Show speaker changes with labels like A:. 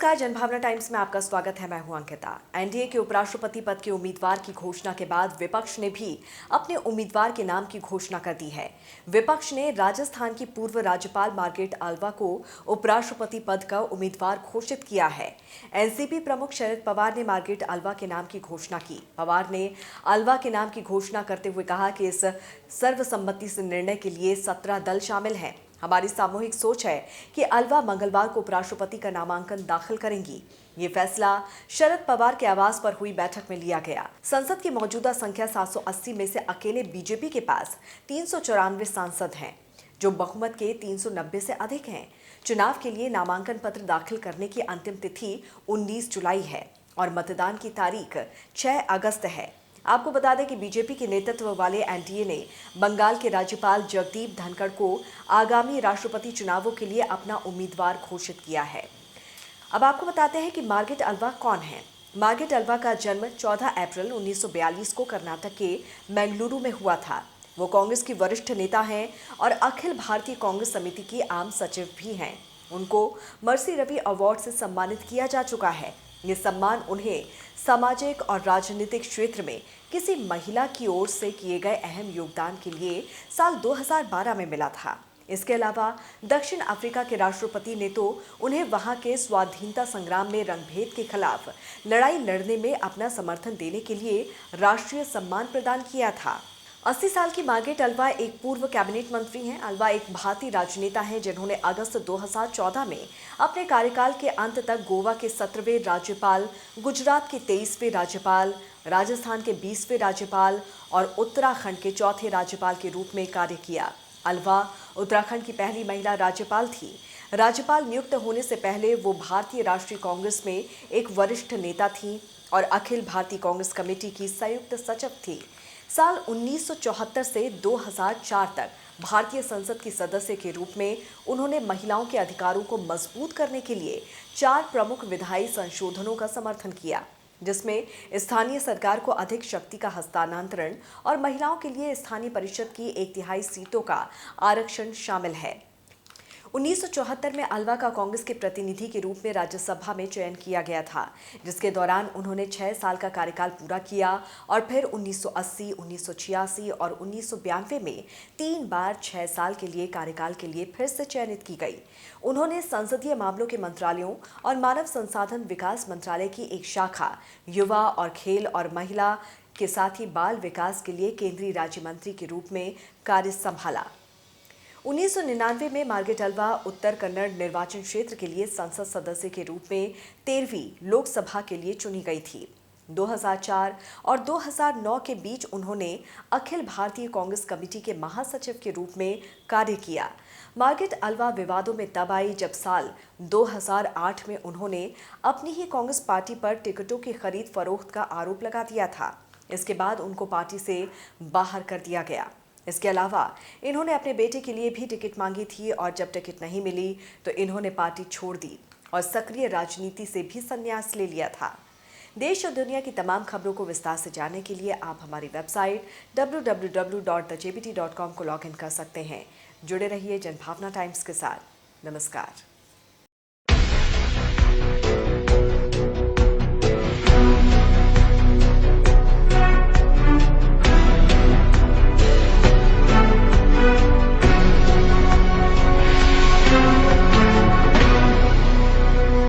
A: नमस्कार, जनभावना टाइम्स में आपका स्वागत है। मैं हूं अंकिता। एनडीए के उपराष्ट्रपति पद के उम्मीदवार की घोषणा के बाद विपक्ष ने भी अपने उम्मीदवार के नाम की घोषणा कर दी है। विपक्ष ने राजस्थान की पूर्व राज्यपाल मार्ग्रेट आल्वा को उपराष्ट्रपति पद का उम्मीदवार घोषित किया है। एनसीपी प्रमुख शरद पवार ने मार्ग्रेट आल्वा के नाम की घोषणा की। पवार ने आल्वा के नाम की घोषणा करते हुए कहा कि इस सर्वसम्मति से निर्णय के लिए 17 दल शामिल हैं। हमारी सामूहिक सोच है कि आल्वा मंगलवार को उपराष्ट्रपति का नामांकन दाखिल करेंगी। ये फैसला शरद पवार के आवास पर हुई बैठक में लिया गया। संसद की मौजूदा संख्या 780 में से अकेले बीजेपी के पास 394 सांसद हैं, जो बहुमत के 390 से अधिक हैं। चुनाव के लिए नामांकन पत्र दाखिल करने की अंतिम तिथि 19 जुलाई है और मतदान की तारीख 6 अगस्त है। आपको बता दें कि बीजेपी के नेतृत्व वाले एनडीए ने बंगाल के राज्यपाल जगदीप धनखड़ को आगामी राष्ट्रपति चुनावों के लिए अपना उम्मीदवार घोषित किया है। अब आपको बताते हैं कि मार्ग्रेट आल्वा कौन है। मार्ग्रेट आल्वा का जन्म 14 अप्रैल 1942 को कर्नाटक के बेंगलुरु में हुआ था। वो कांग्रेस की वरिष्ठ नेता हैं और अखिल भारतीय कांग्रेस समिति की आम सचिव भी हैं। उनको मर्सी रवि अवार्ड से सम्मानित किया जा चुका है। ये सम्मान उन्हें सामाजिक और राजनीतिक क्षेत्र में किसी महिला की ओर से किए गए अहम योगदान के लिए साल 2012 में मिला था। इसके अलावा दक्षिण अफ्रीका के राष्ट्रपति ने तो उन्हें वहां के स्वाधीनता संग्राम में रंगभेद के खिलाफ लड़ाई लड़ने में अपना समर्थन देने के लिए राष्ट्रीय सम्मान प्रदान किया था। 80 साल की मार्ग्रेट आल्वा एक पूर्व कैबिनेट मंत्री हैं। आल्वा एक भारतीय राजनेता हैं जिन्होंने अगस्त 2014 में अपने कार्यकाल के अंत तक गोवा के 17वें राज्यपाल, गुजरात के 23वें राज्यपाल, राजस्थान के 20वें राज्यपाल और उत्तराखंड के 4थे राज्यपाल के रूप में कार्य किया। आल्वा उत्तराखंड की पहली महिला राज्यपाल थी। राज्यपाल नियुक्त होने से पहले वो भारतीय राष्ट्रीय कांग्रेस में एक वरिष्ठ नेता थी और अखिल भारतीय कांग्रेस कमेटी की संयुक्त सचिव थी। साल 1974 से 2004 तक भारतीय संसद की सदस्य के रूप में उन्होंने महिलाओं के अधिकारों को मजबूत करने के लिए 4 प्रमुख विधायी संशोधनों का समर्थन किया, जिसमें स्थानीय सरकार को अधिक शक्ति का हस्तांतरण और महिलाओं के लिए स्थानीय परिषद की 1/3 सीटों का आरक्षण शामिल है। 1974 में आल्वा का कांग्रेस के प्रतिनिधि के रूप में राज्यसभा में चयन किया गया था, जिसके दौरान उन्होंने 6 साल का कार्यकाल पूरा किया और फिर 1980, 1986 और 1992 में 3 बार 6 साल के लिए कार्यकाल के लिए फिर से चयनित की गई। उन्होंने संसदीय मामलों के मंत्रालयों और मानव संसाधन विकास मंत्रालय की एक शाखा, युवा और खेल और महिला के साथ ही बाल विकास के लिए केंद्रीय राज्य मंत्री के रूप में कार्य संभाला। 1999 में मार्ग्रेट आल्वा उत्तर कन्नड़ निर्वाचन क्षेत्र के लिए संसद सदस्य के रूप में 13वीं लोकसभा के लिए चुनी गई थी। 2004 और 2009 के बीच उन्होंने अखिल भारतीय कांग्रेस कमेटी के महासचिव के रूप में कार्य किया। मार्ग्रेट आल्वा विवादों में तब आई जब साल 2008 में उन्होंने अपनी ही कांग्रेस पार्टी पर टिकटों की खरीद फरोख्त का आरोप लगा दिया था। इसके बाद उनको पार्टी से बाहर कर दिया गया। इसके अलावा इन्होंने अपने बेटे के लिए भी टिकट मांगी थी और जब टिकट नहीं मिली तो इन्होंने पार्टी छोड़ दी और सक्रिय राजनीति से भी संन्यास ले लिया था। देश और दुनिया की तमाम खबरों को विस्तार से जानने के लिए आप हमारी वेबसाइट www.thejbt.com को लॉगिन कर सकते हैं। जुड़े रहिए जनभावना टाइम्स के साथ। नमस्कार।